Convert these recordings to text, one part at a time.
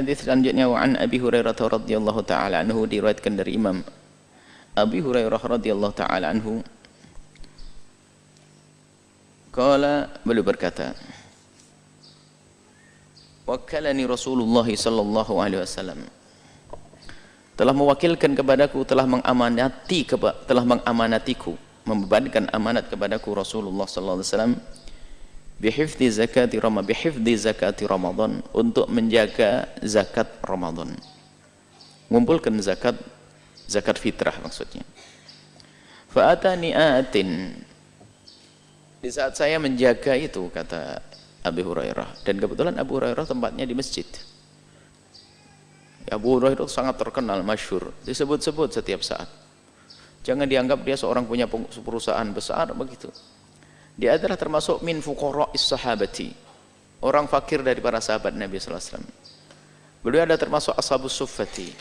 hadis selanjutnya, wa an Abi Hurairah radhiyallahu taala anhu, diriwayatkan dari Imam Abi Hurairah radhiyallahu taala anhu, qala, beliau berkata, wakkalani Rasulullah sallallahu alaihi wasallam, telah mewakilkan kepadaku, telah mengamanatiku, membebankan amanat kepadaku Rasulullah sallallahu alaihi wasallam, bihifdzi zakati Ramadan, untuk menjaga zakat Ramadan, mengumpulkan zakat fitrah maksudnya. Fa atani atin, di saat saya menjaga itu, kata Abu Hurairah, dan kebetulan Abu Hurairah tempatnya di masjid. Abu Hurairah sangat terkenal, masyhur, disebut-sebut setiap saat. Jangan dianggap dia seorang punya perusahaan besar begitu. Dia adalah termasuk min fuqara'is sahabati, orang fakir dari para sahabat Nabi sallallahu alaihi wasallam. Beliau ada termasuk ashabus suffati,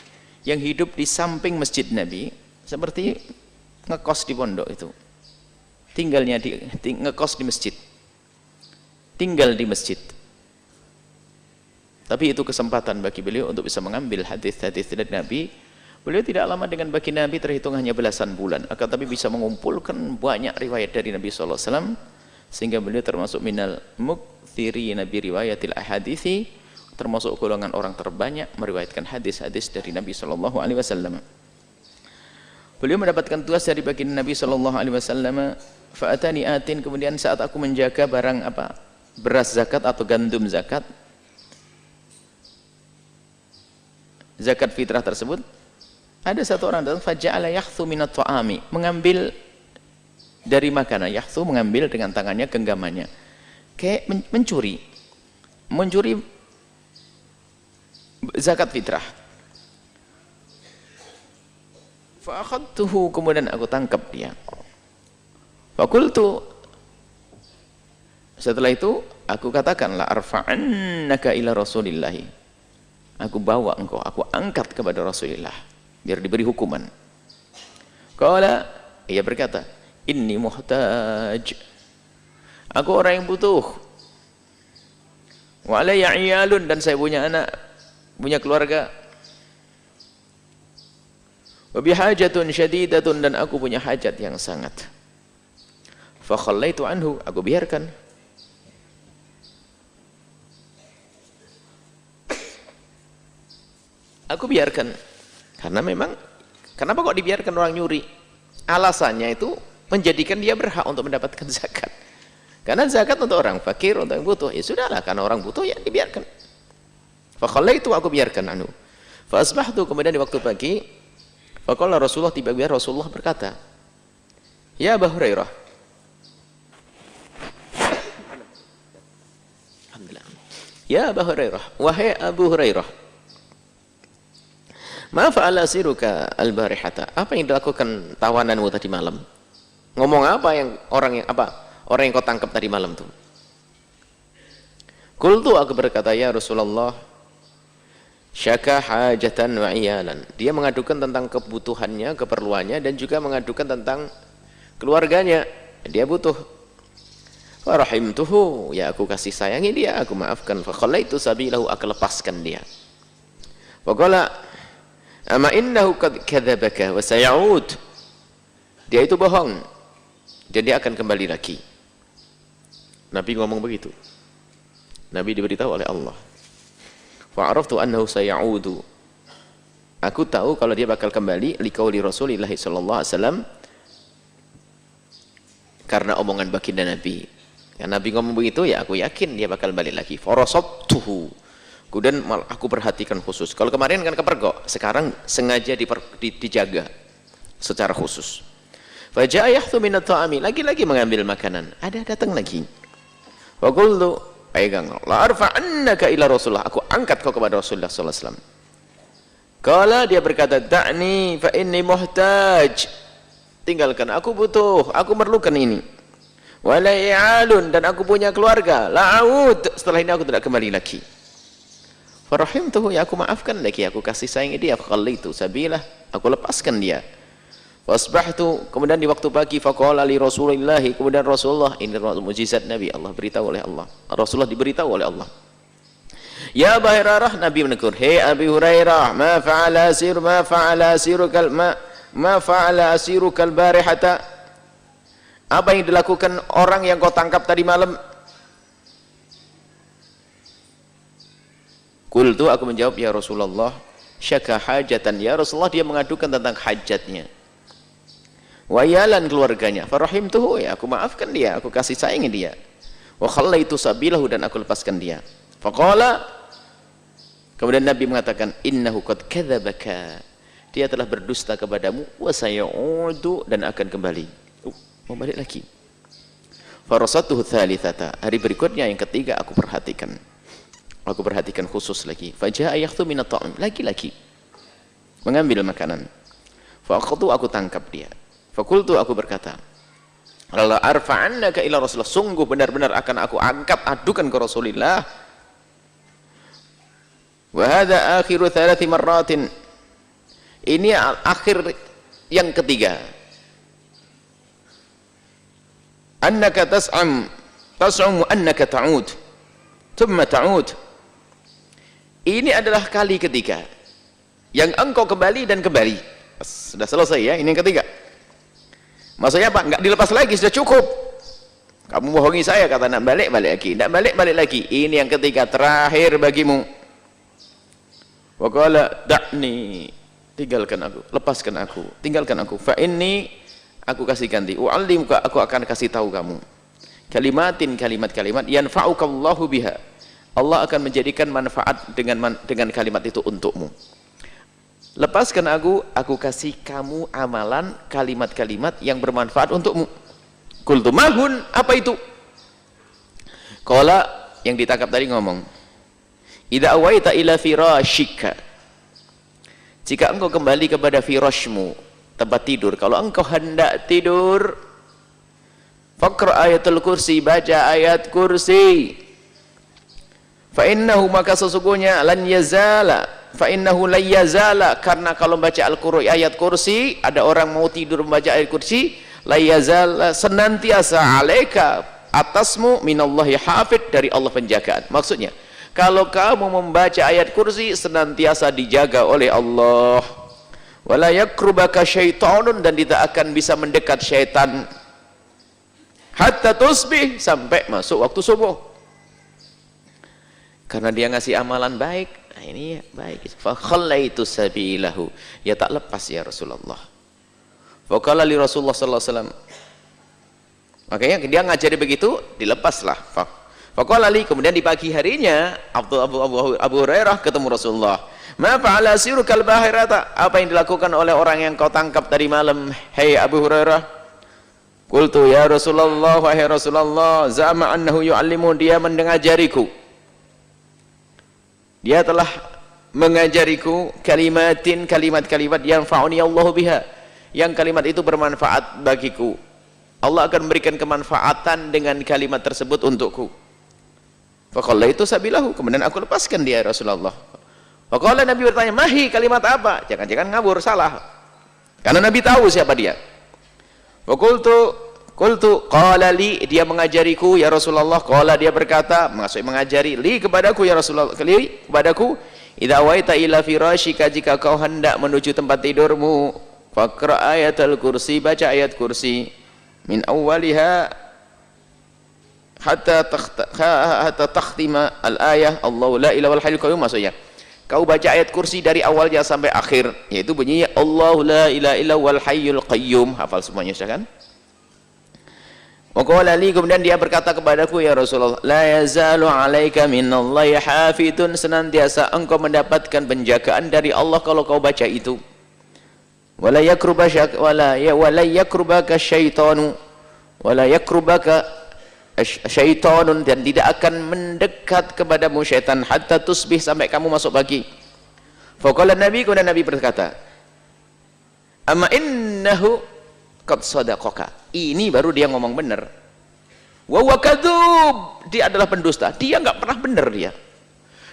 yang hidup di samping masjid Nabi, seperti ngekos di pondok itu. Tinggalnya ngekos di masjid. Tinggal di masjid. Tapi itu kesempatan bagi beliau untuk bisa mengambil hadis-hadis dari Nabi. Beliau tidak lama dengan bagi Nabi, terhitung hanya belasan bulan, akan tapi bisa mengumpulkan banyak riwayat dari Nabi sallallahu alaihi wasallam, sehingga beliau termasuk minal mukthirina bi riwayatil ahadithi, termasuk golongan orang terbanyak meriwayatkan hadis-hadis dari Nabi sallallahu alaihi wasallam. Beliau mendapatkan tugas dari baginda Nabi sallallahu alaihi wasallam, fa atani atin, kemudian saat aku menjaga barang apa? Beras zakat atau gandum zakat, zakat fitrah tersebut, ada satu orang datang, faja'ala yahthu minat ta'ami, mengambil dari makanan. Yahthu, mengambil dengan tangannya, genggamannya, kayak mencuri zakat fitrah. Fa'akhadtuhu, kemudian aku tangkap dia. Faqultu, setelah itu aku katakan, la arfa'annaka ila Rasulillahi, aku bawa engkau, aku angkat kepada Rasulullah biar diberi hukuman. Qala, ia berkata, inni muhtaj, aku orang yang butuh, wa alayya iyalun, dan saya punya anak, punya keluarga, wa bihajatun syadidatun, dan aku punya hajat yang sangat. Fa khallaitu anhu, aku biarkan. Aku biarkan. Karena memang, kenapa kok dibiarkan orang nyuri? Alasannya itu menjadikan dia berhak untuk mendapatkan zakat. Karena zakat untuk orang fakir, untuk yang butuh. Ya sudahlah, karena orang butuh ya dibiarkan. Fa khallaitu, aku biarkan anu. Fa asbahtu, kemudian di waktu pagi, faqala Rasulullah, tiba-tiba Rasulullah berkata, ya Abu Hurairah, alhamdulillah, ya Abu Hurairah, wahai Abu Hurairah, ma fa'ala siruka al-barihata, apa yang dilakukan tawananmu tadi malam? Ngomong apa orang yang kau tangkap tadi malam tuh? Qultu, aku berkata, ya Rasulullah, syaka hajatan wa iyalan, dia mengadukan tentang kebutuhannya, keperluannya, dan juga mengadukan tentang keluarganya, dia butuh. Wa rahimtuhu, ya aku kasih sayangi dia, aku maafkan. Fa khallaitu sabilahu, aku lepaskan dia. Wa qala, ama innahu qad kadzabaka wa sayauud, dia itu bohong dan dia akan kembali lagi. Nabi ngomong begitu, Nabi diberitahu oleh Allah. Fa araftu annahu sayaudu, aku tahu kalau dia bakal kembali, liqauli Rasulillah sallallahu alaihi wasallam, karena omongan baginda Nabi. Karena Nabi ngomong begitu, ya aku yakin dia bakal balik lagi. Farasabtuhu, kemudian aku perhatikan khusus. Kalau kemarin kan kepergok, sekarang sengaja dijaga secara khusus. Faja'a yahthu minat ta'ami, lagi-lagi mengambil makanan. Ada datang lagi. Wa qultu, pegang, la arfa'annaka ila Rasulullah, aku angkat kau kepada Rasulullah sallallahu alaihi wasallam. Kala, dia berkata, da'ni fa inni muhtaj, tinggalkan, aku butuh, aku memerlukan ini. Wala i'alun, dan aku punya keluarga, la'ud, setelah ini aku tidak kembali lagi. Farahimtuhu, ya aku maafkan lagi, aku kasih sayangi dia. Fakhallitu sabilah, aku lepaskan dia. Fasbahtu, kemudian di waktu pagi, faqala li Rasulillah, kemudian Rasulullah, ini mukjizat Nabi, Allah beritahu oleh Allah, Rasulullah diberitahu oleh Allah, Ya Abu Hurairah, Nabi menegur, hei Abi Hurairah, ma fa'ala asirukal ma fa'ala asirukal barihata, apa yang dilakukan orang yang kau tangkap tadi malam? Qultu, aku menjawab, ya Rasulullah, syaka hajatan, ya Rasulullah, dia mengadukan tentang hajatnya, wayalan keluarganya, farahimtuhu, ya aku maafkan dia, aku kasih sayangi dia, wa khallaitu sabilahu, dan aku lepaskan dia. Faqala, kemudian Nabi mengatakan, innahu qad kadzabaka, dia telah berdusta kepadamu, wa sayaudu, dan akan kembali. Mau balik lagi. Farasatuhu thalithata, hari berikutnya yang ketiga aku perhatikan khusus lagi. Fajaa yakhtu minat ta'am, lagi-lagi mengambil makanan. Faqtu, aku tangkap dia. Fakultu, aku berkata, la arfa'annaka ila Rasulullah, sungguh benar-benar akan aku angkat, adukan ke Rasulullah. Wa hadza akhiru 3 marratin, ini akhir yang ketiga. Annaka tas'um annaka ta'ud thumma ta'ud, ini adalah kali ketiga yang engkau kembali dan kembali. Sudah selesai ya, ini yang ketiga. Maksudnya apa? Enggak dilepas lagi, sudah cukup. Kamu bohongi saya, kata nak balik lagi, tidak balik lagi. Ini yang ketiga, terakhir bagimu. Wa qala da'ni, tinggalkan aku, lepaskan aku, tinggalkan aku. Fa inni, aku kasih ganti. U'allimuka, aku akan kasih tahu kamu. Kalimatin, kalimat-kalimat yanfa'ukallahu biha, Allah akan menjadikan manfaat dengan kalimat itu untukmu. Lepaskan aku kasih kamu amalan kalimat-kalimat yang bermanfaat untukmu. Qultu mahun, apa itu? Qala, yang ditangkap tadi ngomong, idza awaita ila firashika, jika engkau kembali kepada firashmu, tempat tidur, kalau engkau hendak tidur, faqra ayatul kursi, baca ayat kursi. Fa innahu, maka sesungguhnya lan yazala, fa innahu la yazala, karena kalau membaca Al-Qur'an ayat kursi, ada orang mau tidur membaca ayat kursi, la yazala, senantiasa alaika, atasmu, minallahi hafid, dari Allah penjagaan. Maksudnya, kalau kamu membaca ayat kursi, senantiasa dijaga oleh Allah. Wala yakrubaka syaitanun, dan tidak akan bisa mendekat syaitan hatta tusbih, sampai masuk waktu subuh, karena dia ngasih amalan baik. Nah, ini baik. Fa khallaitu sabilahu, ya tak lepas ya Rasulullah. Fa qala li Rasulullah sallallahu alaihi wasallam, makanya dia ngajari begitu, dilepaslah. Fa qala li, kemudian di pagi harinya Abu Hurairah ketemu Rasulullah. Ma fa'ala sirukal bahirata, apa yang dilakukan oleh orang yang kau tangkap tadi malam, hei Abu Hurairah? Qultu ya Rasulullah, wahai Rasulullah, zama annahu yu'allimu, dia mengajariku, dia telah mengajariku kalimatin, kalimat-kalimat yang fa'uni Allah biha, yang kalimat itu bermanfaat bagiku, Allah akan memberikan kemanfaatan dengan kalimat tersebut untukku. Faqala itu sabilahu, kemudian aku lepaskan dia Rasulullah. Faqala, Nabi bertanya, mahi, kalimat apa? Jangan-jangan ngabur, salah, karena Nabi tahu siapa dia. Qultu qala li, dia mengajariku ya Rasulullah. Qala, dia berkata, maksudnya mengajari, li kepadaku ya Rasulullah, li kepadaku, idza waita ila firashika, jika kau hendak menuju tempat tidurmu, faqra ayatul kursi, baca ayat kursi, min awwaliha hatta takhtima al-ayah Allahu la ilaha illal hayyul qayyum, maksudnya kau baca ayat kursi dari awalnya sampai akhir, yaitu bunyinya Allahu la ilaha illal hayyul qayyum. Hafal semuanya sudah kan? Waqala li, kemudian dia berkata kepadaku ya Rasulullah, la yazalu alaika minallahi hafidun, senantiasa engkau mendapatkan penjagaan dari Allah kalau kau baca itu. Wala yakrubaka syaitanu, wala yakrubaka syaitanun, dan tidak akan mendekat kepadamu syaitan hatta tusbih, sampai kamu masuk pagi. Faqala Nabi, kemudian Nabi berkata, amma innahu qad sadaqaka, ini baru dia ngomong benar. Wa huwa kadzub, dia adalah pendusta, dia nggak pernah benar,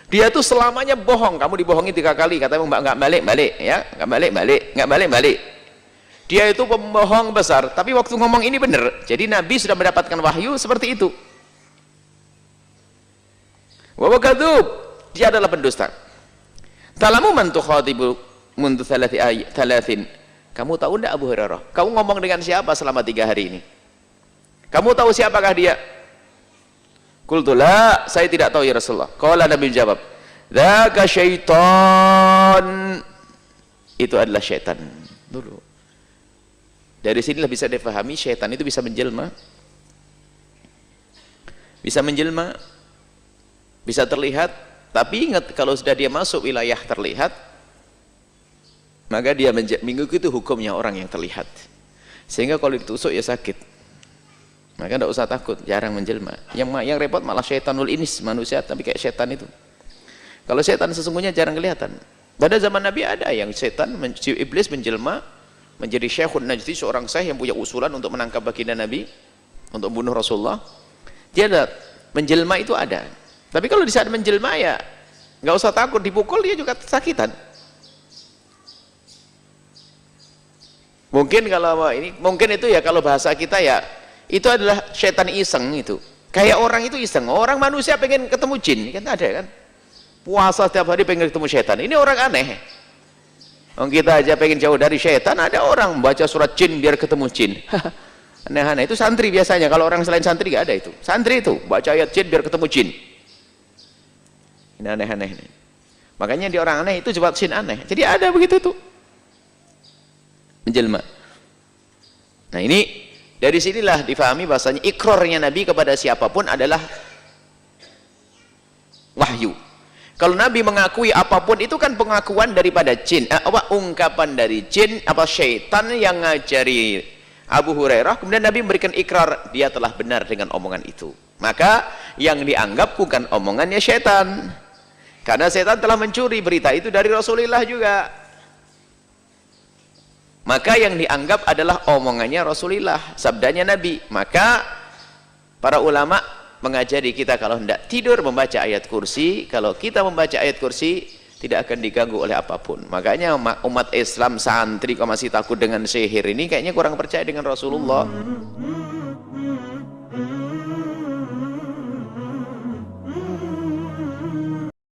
dia tuh selamanya bohong. Kamu dibohongi 3 kali, katamu nggak balik ya, nggak balik. Dia itu pembohong besar, tapi waktu ngomong ini benar. Jadi Nabi sudah mendapatkan wahyu seperti itu. Wa huwa kadzub, dia adalah pendusta. Talamu man tukhatibu mundu thalathin. Kamu tahu enggak Abu Hurairah, kamu ngomong dengan siapa selama 3 hari ini? Kamu tahu siapakah dia? Qultu la, saya tidak tahu ya Rasulullah. Qala Nabi menjawab, dzaka syaitan. Itu adalah syaitan. Dulu. Dari sinilah bisa difahami syaitan itu bisa menjelma. Bisa menjelma, bisa terlihat, tapi ingat kalau sudah dia masuk wilayah terlihat, maka dia mengikuti hukumnya orang yang terlihat. Sehingga kalau ditusuk ya sakit. Maka tidak usah takut, jarang menjelma. Yang repot malah syaitanul inis, manusia tapi kayak setan itu. Kalau setan sesungguhnya jarang kelihatan. Pada zaman Nabi ada yang setan, iblis menjelma menjadi Syekhun Najdi, seorang syekh yang punya usulan untuk menangkap baginda Nabi, untuk bunuh Rasulullah. Dia ada menjelma, itu ada. Tapi kalau di saat menjelma ya nggak usah takut, dipukul dia juga kesakitan. Mungkin kalau ini, mungkin itu ya kalau bahasa kita ya, itu adalah setan iseng itu. Kayak orang itu iseng, orang manusia pengen ketemu jin, kan ada kan? Puasa setiap hari pengen ketemu setan. Ini orang aneh. Kita aja pengen jauh dari setan, ada orang baca surat jin biar ketemu jin. Aneh-aneh. Itu santri biasanya, kalau orang selain santri gak ada itu. Santri itu baca ayat jin biar ketemu jin. Ini aneh-aneh. Makanya di orang aneh itu jawab jin aneh. Jadi ada begitu tuh. Menjelma. Nah ini dari sinilah difahami bahasanya ikrarnya Nabi kepada siapapun adalah wahyu. Kalau Nabi mengakui apapun itu kan pengakuan daripada jin, ungkapan dari jin, syaitan yang ngajari Abu Hurairah, kemudian Nabi memberikan ikrar dia telah benar dengan omongan itu. Maka yang dianggap bukan omongannya syaitan, karena syaitan telah mencuri berita itu dari Rasulullah juga. Maka yang dianggap adalah omongannya Rasulullah, sabdanya Nabi. Maka para ulama mengajari kita kalau hendak tidur membaca ayat kursi. Kalau kita membaca ayat kursi tidak akan diganggu oleh apapun. Makanya umat Islam santri kok masih takut dengan sihir ini kayaknya kurang percaya dengan Rasulullah.